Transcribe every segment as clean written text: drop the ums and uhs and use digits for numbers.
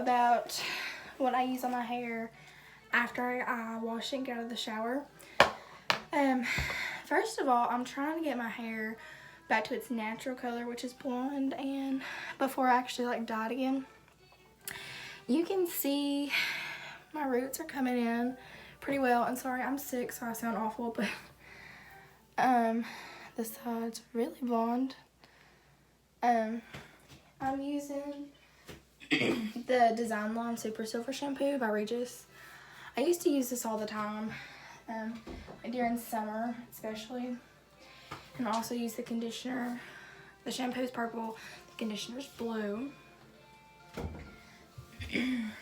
about what I use on my hair after I wash it and get out of the shower. First of all, I'm trying to get my hair back to its natural color, which is blonde, and before I actually like dye it again. You can see my roots are coming in pretty well, and sorry, I'm sick, so I sound awful, but this side's really blonde. I'm using the Design Line Super Silver Shampoo by Regis. I used to use this all the time, during summer especially. And I also use the conditioner. The shampoo's purple, the conditioner's blue. And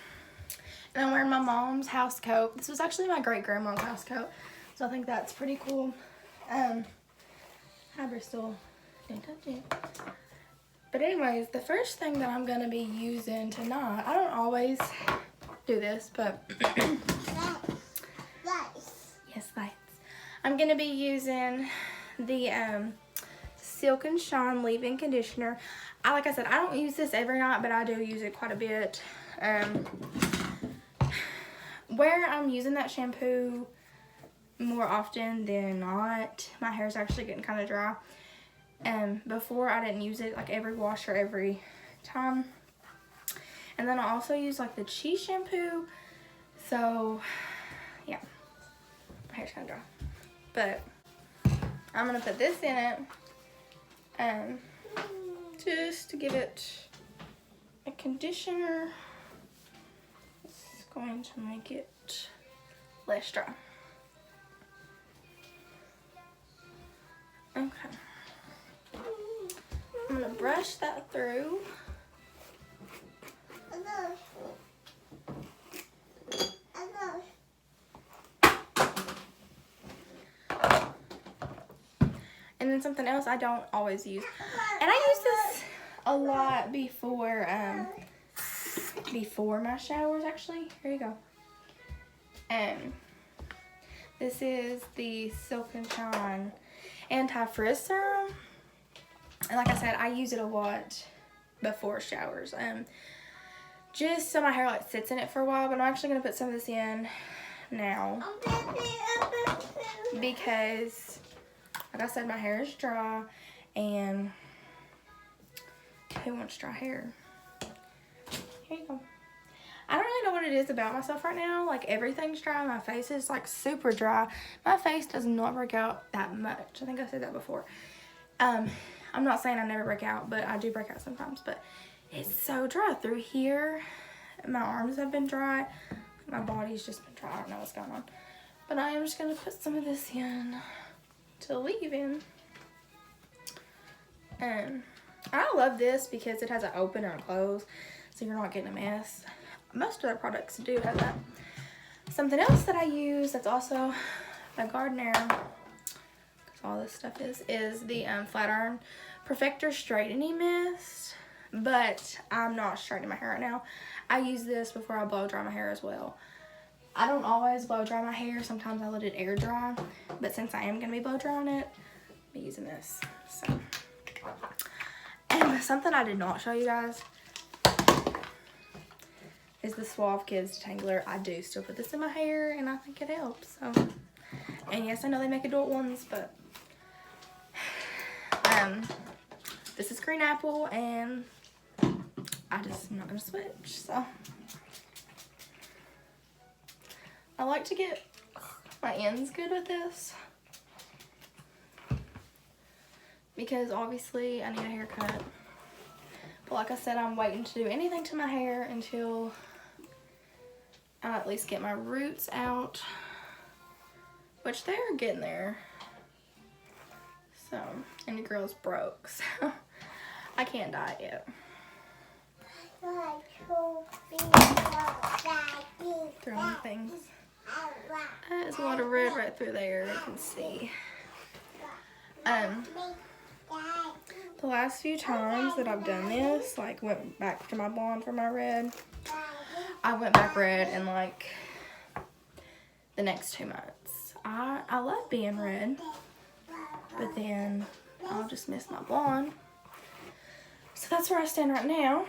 I'm wearing my mom's house coat. This was actually my great grandma's house coat, so I think that's pretty cool. Hi Bristol, don't touch it. But anyways, the first thing that I'm going to be using tonight, I don't always do this, but yes, lights. I'm going to be using the Silk and Shine leave-in conditioner. Like I said, I don't use this every night, but I do use it quite a bit. Where I'm using that shampoo more often than not, my hair is actually getting kind of dry. Before I didn't use it like every wash or every time. And then I also use like the Chi shampoo. So yeah, my hair's kind of dry. But I'm gonna put this in it, just to give it a conditioner. It's going to make it less dry. Okay. I'm gonna brush that through. And then something else I don't always use, and I use this a lot before my showers actually. Here you go. This is the Silk and Shine Anti-Frizz Serum. And like I said, I use it a lot before showers. Just so my hair like sits in it for a while, but I'm actually gonna put some of this in now because, like I said, my hair is dry, and who wants dry hair? Here you go. I don't really know what it is about myself right now. Like, everything's dry. My face is like super dry. My face does not break out that much. I think I said that before. I'm not saying I never break out, but I do break out sometimes. But it's so dry through here. My arms have been dry. My body's just been dry. I don't know what's going on. But I am just going to put some of this in to leave in. I love this because it has an open and a close, so you're not getting a mess. Most of their products do have that. Something else that I use that's also a Gardener, because all this stuff is the Flat Iron Perfector Straightening Mist. But I'm not straightening my hair right now. I use this before I blow dry my hair as well. I don't always blow dry my hair. Sometimes I let it air dry. But since I am going to be blow drying it, I'm using this. So, and something I did not show you guys is the Suave Kids Detangler. I do still put this in my hair, and I think it helps. So, and yes, I know they make adult ones, but this is green apple, and I'm not gonna switch. So I like to get my ends good with this because obviously I need a haircut. But like I said, I'm waiting to do anything to my hair until I at least get my roots out, which they're getting there. So, and the girl's broke, so I can't dye it yet. Throwing things. There's a lot of red right through there, you can see. The last few times that I've done this, like went back to my blonde for my red, I went back red in like the next 2 months. I love being red, but then I'll just miss my blonde. So that's where I stand right now.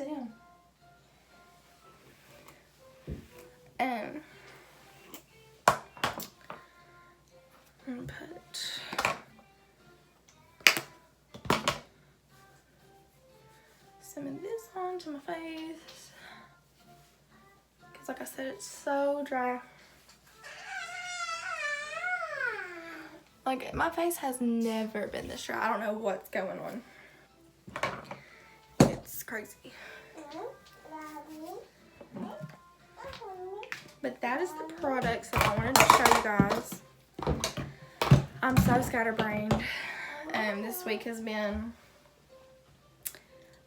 sit down. I'm gonna put some of this onto my face. Because like I said, it's so dry. Like, my face has never been this dry. I don't know what's going on. It's crazy. But that is the products that I wanted to show you guys. I'm so scatterbrained. This week has been,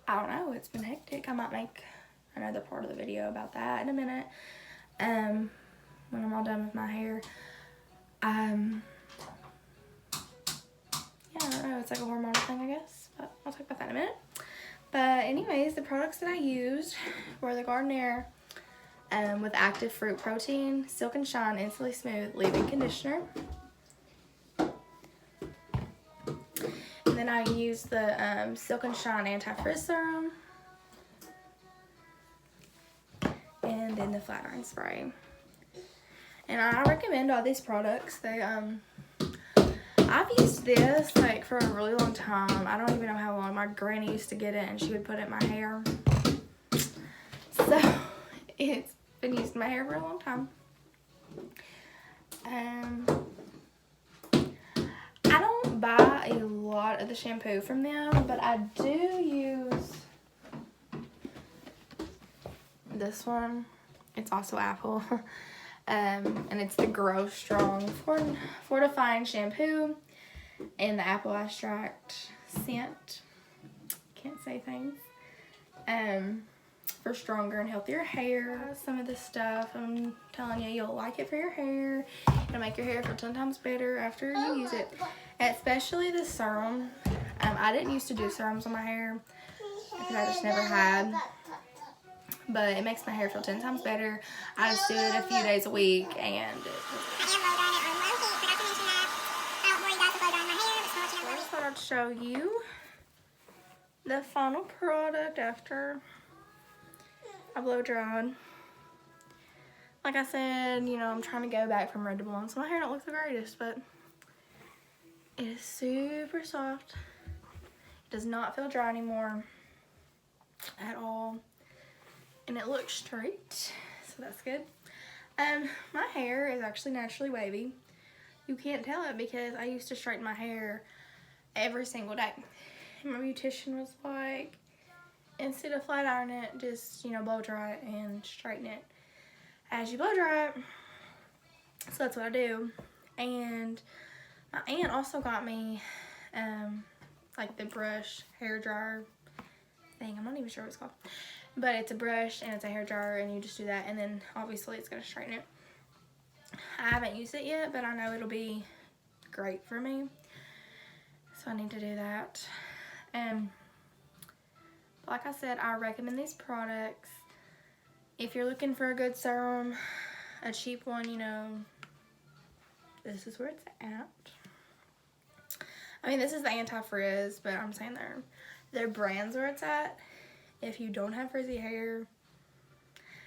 I don't know, it's been hectic. I might make another part of the video about that in a minute. When I'm all done with my hair. Yeah, I don't know, it's like a hormonal thing, I guess. But I'll talk about that in a minute. But anyways, the products that I used were the Garnier with Active Fruit Protein, Silk and Shine Instantly Smooth Leave-In Conditioner. And then I used the Silk and Shine Anti-Frizz Serum. And then the Flat Iron Spray. And I recommend all these products. They I've used this like for a really long time. I don't even know how long. My granny used to get it and she would put it in my hair. So it's been used in my hair for a long time. I don't buy a lot of the shampoo from them, but I do use this one. It's also Apple. And it's the Grow Strong Fortifying Shampoo and the Apple Extract scent. Can't say things. For stronger and healthier hair. Some of this stuff, I'm telling you, you'll like it for your hair. It'll make your hair feel 10 times better after you use it. Especially the serum. I didn't used to do serums on my hair because I just never had. But it makes my hair feel 10 times better. I just do it a few days a week and I just thought I'd show you the final product after I blow dried. Like I said, you know, I'm trying to go back from red to blonde, so my hair don't look the greatest, but it is super soft. It does not feel dry anymore at all. And it looks straight, so that's good. My hair is actually naturally wavy. You can't tell it because I used to straighten my hair every single day. And my beautician was like, instead of flat iron it, just, you know, blow dry it and straighten it as you blow dry it. So that's what I do. And my aunt also got me, like the brush hair dryer thing. I'm not even sure what it's called. But it's a brush and it's a hair dryer and you just do that and then obviously it's going to straighten it. I haven't used it yet, but I know it'll be great for me. So I need to do that. Like I said, I recommend these products. If you're looking for a good serum, a cheap one, you know, this is where it's at. I mean, this is the Anti-Frizz, but I'm saying their brands where it's at. If you don't have frizzy hair,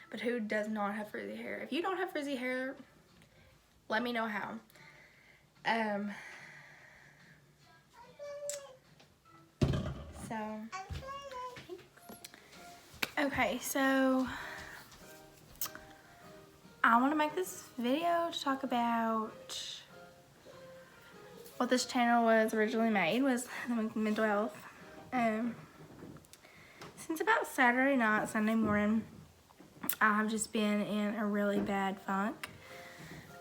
but who does not have frizzy hair? If you don't have frizzy hair, let me know how. Okay, so I want to make this video to talk about what this channel was originally made, was mental health. Since about Saturday night, Sunday morning, I've just been in a really bad funk.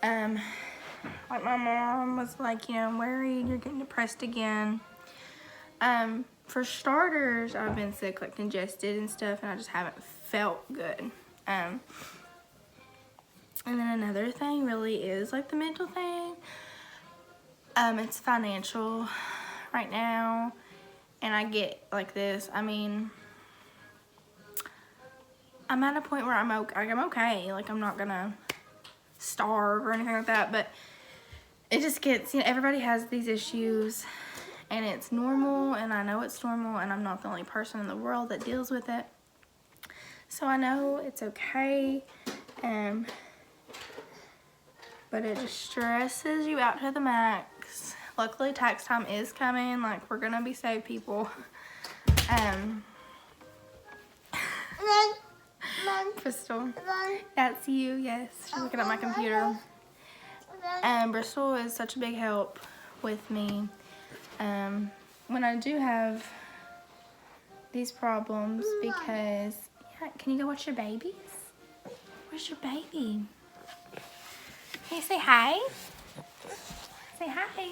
Like my mom was like, you know, I'm worried you're getting depressed again. For starters, I've been sick, like congested and stuff, and I just haven't felt good. And then another thing really is like the mental thing. It's financial right now, and I get like this. I mean, I'm at a point where I'm okay. Like, I'm not gonna starve or anything like that, but it just gets, you know, everybody has these issues, and it's normal, and I know it's normal, and I'm not the only person in the world that deals with it. So I know it's okay, but it just stresses you out to the max. Luckily, tax time is coming. Like, we're gonna be saved, people. Crystal, that's you. Yes, she's looking at my computer. Bristol is such a big help with me. When I do have these problems, because yeah, can you go watch your babies? Where's your baby? Can you say hi? Say hi.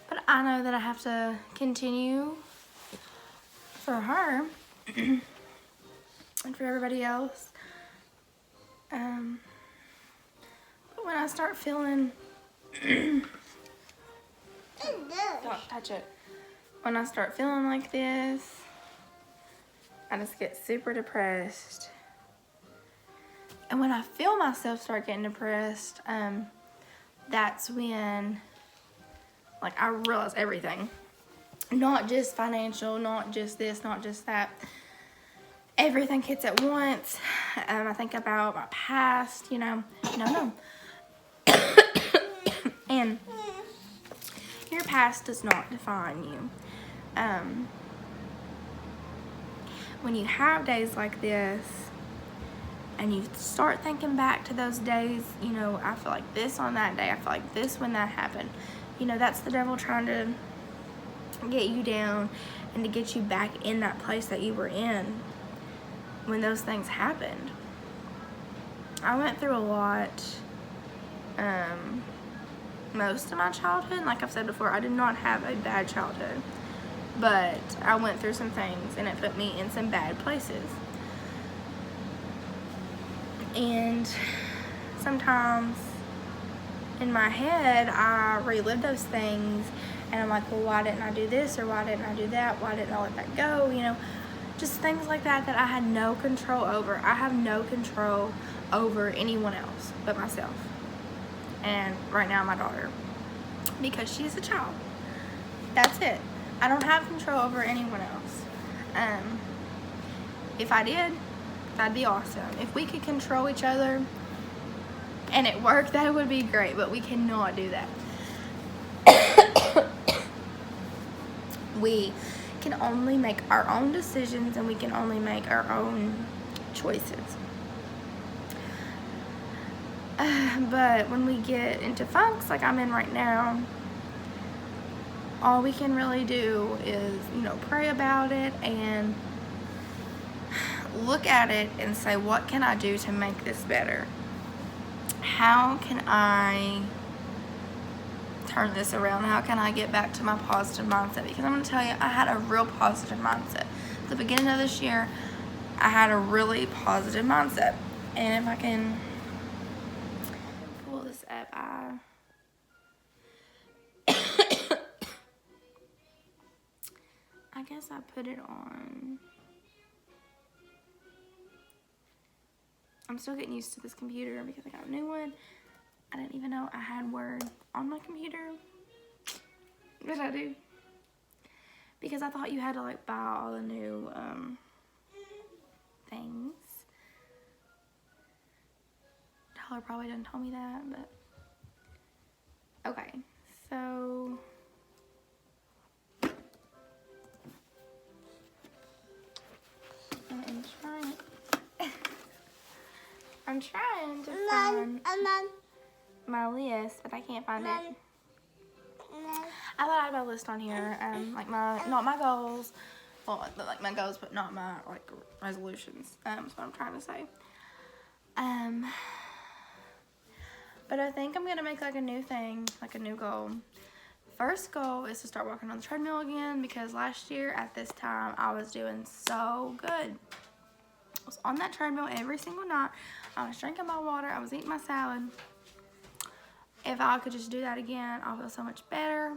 But I know that I have to continue for her and for everybody else. But when I start feeling, don't touch it. When I start feeling like this, I just get super depressed. And when I feel myself start getting depressed, that's when, like, I realize everything. Not just financial, not just this, not just that. Everything hits at once. I think about my past, you know. No. And your past does not define you. When you have days like this, and you start thinking back to those days, you know, I feel like this on that day, I feel like this when that happened. You know, that's the devil trying to get you down and to get you back in that place that you were in when those things happened. I went through a lot, most of my childhood. Like I've said before, I did not have a bad childhood, but I went through some things and it put me in some bad places. And sometimes in my head, I relive those things and I'm like, well, why didn't I do this, or why didn't I do that? Why didn't I let that go? You know, just things like that I had no control over. I have no control over anyone else but myself. And right now, my daughter, because she's a child. That's it. I don't have control over anyone else. If I did, that'd be awesome. If we could control each other and it worked, that would be great, but we cannot do that. We can only make our own decisions and we can only make our own choices. But when we get into funks like I'm in right now, all we can really do is, you know, pray about it and look at it and say, what can I do to make this better? How can I turn this around? How can I get back to my positive mindset? Because I'm going to tell you, I had a real positive mindset. At the beginning of this year, I had a really positive mindset. And if I can pull this up, I guess I put it on. I'm still getting used to this computer because I got a new one. I didn't even know I had Word on my computer. But I do. Because I thought you had to like buy all the new things. Tyler probably didn't tell me that, but okay. So I'm trying to find my list, but I can't find it. I thought I had my list on here, like not my goals, well, like my goals, but not my like resolutions. That's what I'm trying to say. But I think I'm gonna make like a new thing, like a new goal. First goal is to start walking on the treadmill again, because last year at this time I was doing so good. I was on that treadmill every single night. I was drinking my water. I was eating my salad. If I could just do that again, I'll feel so much better.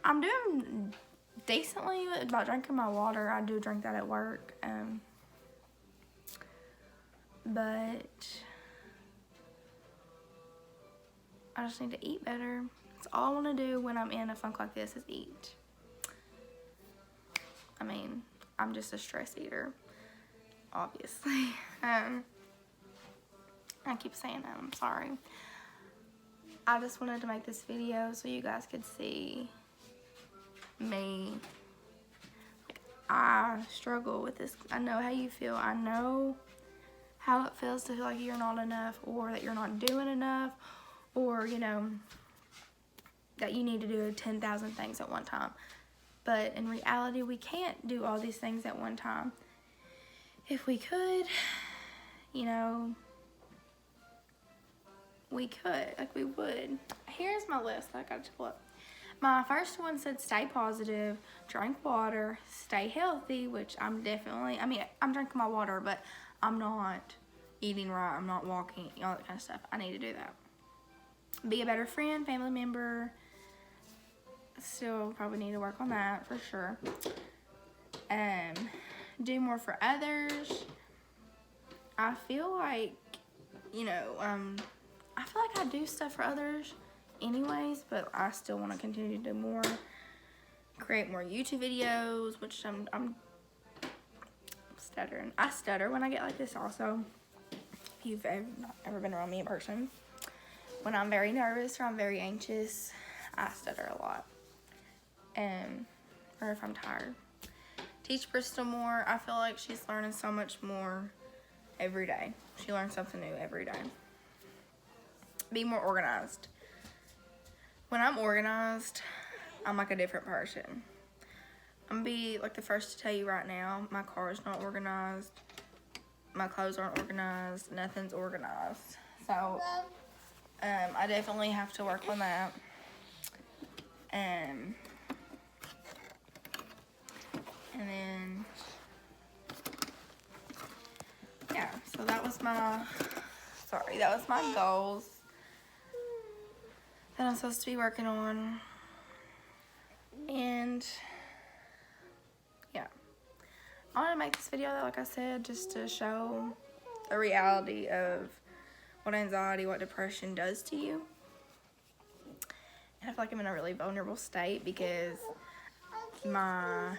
I'm doing decently about drinking my water. I do drink that at work. But I just need to eat better. That's all I want to do when I'm in a funk like this is eat. I mean, I'm just a stress eater, obviously. I keep saying that, I'm sorry. I just wanted to make this video so you guys could see me. Like, I struggle with this. I know how you feel. I know how it feels to feel like you're not enough, or that you're not doing enough, or, you know, that you need to do 10,000 things at one time. But in reality, we can't do all these things at one time. If we could, you know, we could, like we would. Here's my list that I got to pull up. My first one said stay positive, drink water, stay healthy, which I'm definitely, I mean, I'm drinking my water, but I'm not eating right, I'm not walking, all that kind of stuff. I need to do that. Be a better friend, family member. Still probably need to work on that for sure. Do more for others. I feel like, you know, I feel like I do stuff for others anyways, but I still want to continue to do more. Create more YouTube videos, which I'm stuttering. I stutter when I get like this also. If you've ever been around me in person. When I'm very nervous or I'm very anxious, I stutter a lot. Or if I'm tired. Teach Bristol more. I feel like she's learning so much more every day. She learns something new every day. Be more organized. When I'm organized, I'm like a different person. I'm gonna be like the first to tell you right now, my car is not organized. My clothes aren't organized. Nothing's organized. So, I definitely have to work on that. And then, yeah, so that was my goals that I'm supposed to be working on. And yeah, I want to make this video, like I said, just to show the reality of what anxiety, what depression does to you. And I feel like I'm in a really vulnerable state because my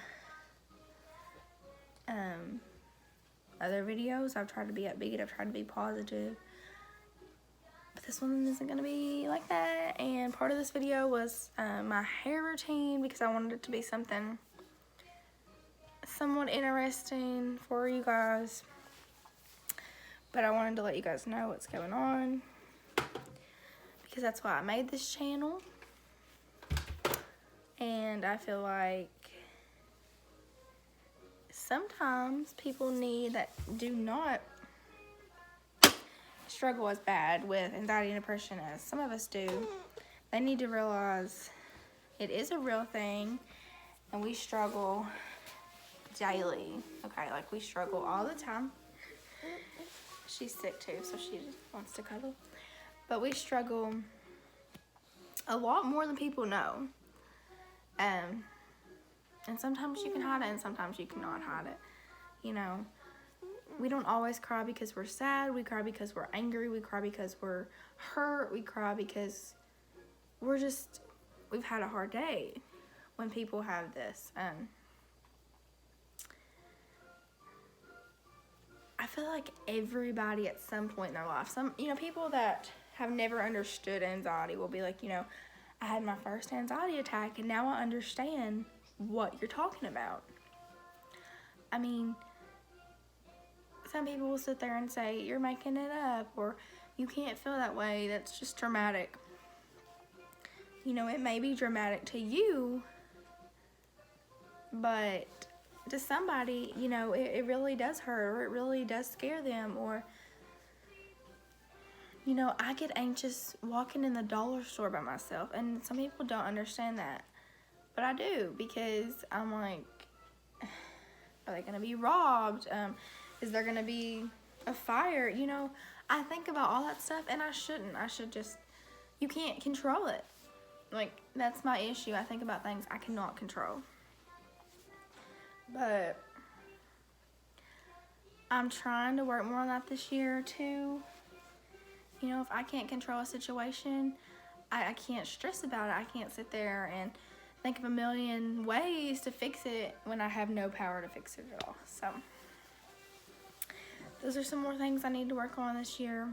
other videos, I've tried to be upbeat, I've tried to be positive, but this one isn't gonna be like that. And part of this video was my hair routine, because I wanted it to be something somewhat interesting for you guys, but I wanted to let you guys know what's going on, because that's why I made this channel. And I feel like sometimes people that do not struggle as bad with anxiety and depression as some of us do, they need to realize it is a real thing, and we struggle daily, okay? Like, we struggle all the time. She's sick too, so she just wants to cuddle. But we struggle a lot more than people know. And sometimes you can hide it, and sometimes you cannot hide it. You know, we don't always cry because we're sad. We cry because we're angry. We cry because we're hurt. We cry because we've had a hard day. When people have this, I feel like everybody at some point in their life, people that have never understood anxiety will be like, you know, I had my first anxiety attack and now I understand what you're talking about. I mean, some people will sit there and say, you're making it up, or you can't feel that way, that's just dramatic. You know, it may be dramatic to you, but to somebody, you know, it really does hurt, or it really does scare them. Or, you know, I get anxious walking in the dollar store by myself, and some people don't understand that, but I do, because I'm like, are they gonna be robbed? Is there gonna be a fire? You know, I think about all that stuff, and I shouldn't. I should just, you can't control it. Like, that's my issue. I think about things I cannot control. But I'm trying to work more on that this year too. You know, if I can't control a situation, I can't stress about it. I can't sit there and think of a million ways to fix it when I have no power to fix it at all. So those are some more things I need to work on this year.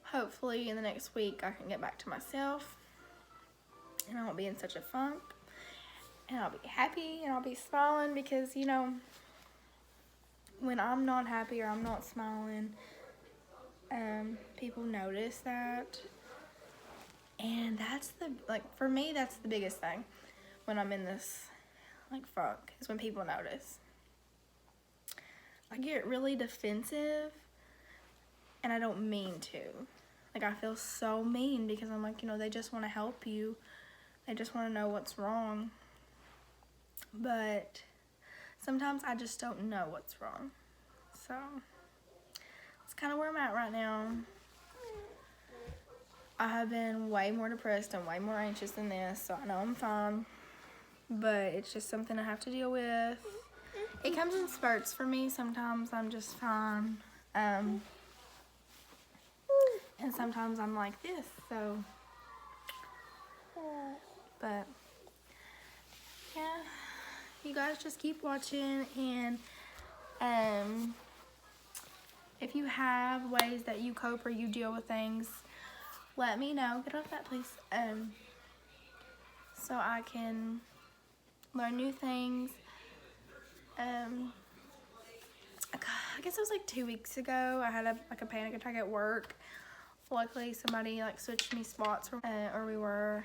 Hopefully in the next week I can get back to myself and I won't be in such a funk, and I'll be happy and I'll be smiling, because you know, when I'm not happy or I'm not smiling, people notice that. And that's for me, that's the biggest thing when I'm in this funk, is when people notice. I get really defensive and I don't mean to. I feel so mean, because I'm like, you know, they just want to help you. They just want to know what's wrong. But sometimes I just don't know what's wrong. So it's kind of where I'm at right now. I have been way more depressed and way more anxious than this, so I know I'm fine. But it's just something I have to deal with. It comes in spurts for me. Sometimes I'm just fine. And sometimes I'm like this, so. But, yeah. You guys just keep watching, and if you have ways that you cope or you deal with things, let me know. Get off that, please. So I can learn new things. I guess it was 2 weeks ago. I had a panic attack at work. Luckily, somebody switched me spots from where we were,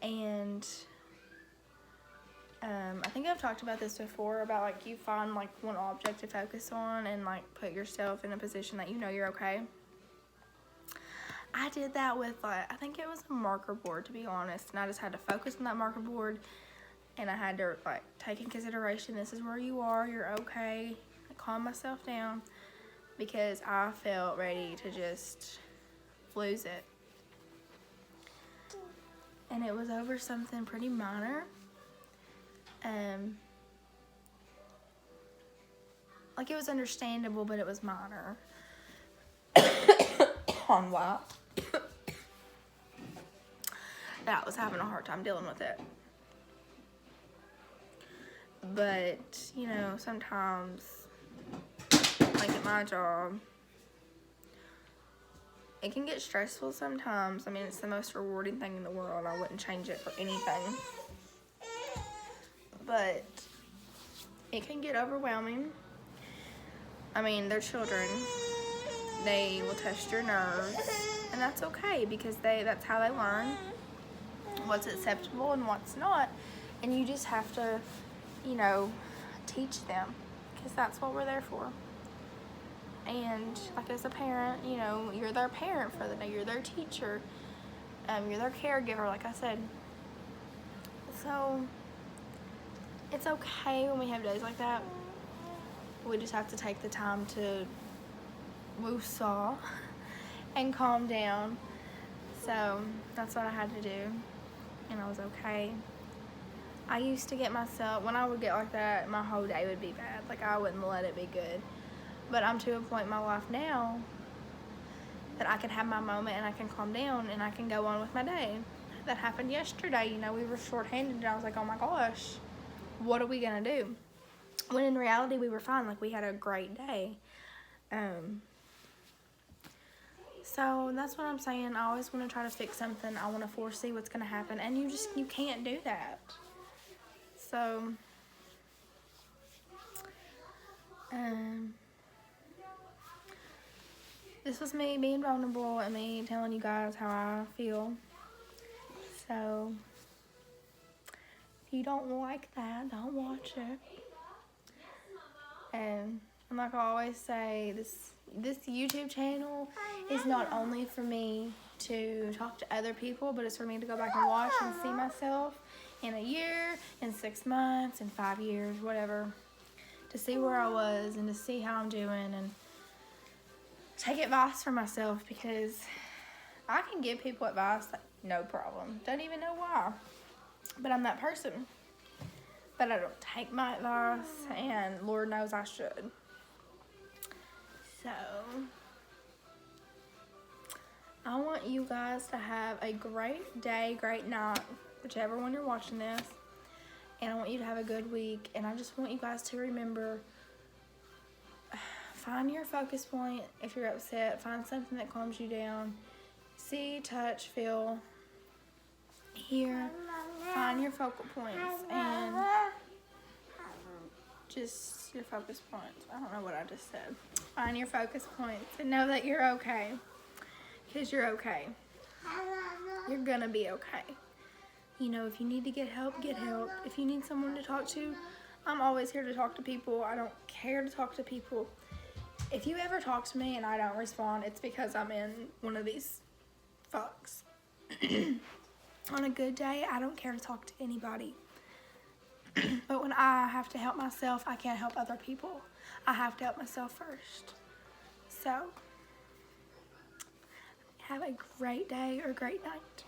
and I think I've talked about this before, about you find one object to focus on and put yourself in a position that you know you're okay. I did that with I think it was a marker board, to be honest, and I just had to focus on that marker board, and I had to take in consideration, this is where you are, you're okay. Calm myself down, because I felt ready to just lose it. And it was over something pretty minor. It was understandable, but it was minor. On what? That was having a hard time dealing with it. But, you know, sometimes, at my job, it can get stressful sometimes. I mean, it's the most rewarding thing in the world. I wouldn't change it for anything. But it can get overwhelming. I mean, they're children. They will test your nerves, and that's okay, because that's how they learn what's acceptable and what's not. And you just have to, you know, teach them, because that's what we're there for. And as a parent, you know, you're their parent for the day, you're their teacher, you're their caregiver, like I said. So it's okay when we have days like that. We just have to take the time to woosah and calm down. So that's what I had to do, and I was okay. I used to get myself, when I would get like that, my whole day would be bad. I wouldn't let it be good. But I'm to a point in my life now that I can have my moment and I can calm down and I can go on with my day. That happened yesterday. You know, we were shorthanded, and I was like, oh my gosh, what are we gonna do? When in reality, we were fine. We had a great day. So that's what I'm saying. I always want to try to fix something. I want to foresee what's gonna happen, and you can't do that. So, this was me being vulnerable and me telling you guys how I feel. So, if you don't like that, don't watch it. And like I always say, this YouTube channel is not only for me to talk to other people, but it's for me to go back and watch and see myself in a year, in 6 months, in 5 years, whatever, to see where I was and to see how I'm doing, and take advice from myself, because I can give people advice no problem. Don't even know why, but I'm that person. But I don't take my advice, and Lord knows I should. So I want you guys to have a great day, great night, whichever one you're watching this. And I want you to have a good week. And I just want you guys to remember, find your focus point if you're upset. Find something that calms you down. See, touch, feel, hear. Find your focal points and just your focus points. I don't know what I just said. Find your focus points and know that you're okay. Because you're okay. You're gonna be okay. You know, if you need to get help, get help. If you need someone to talk to, I'm always here to talk to people. I don't care to talk to people. If you ever talk to me and I don't respond, it's because I'm in one of these fucks. On a good day, I don't care to talk to anybody. But when I have to help myself, I can't help other people. I have to help myself first. So, have a great day or great night.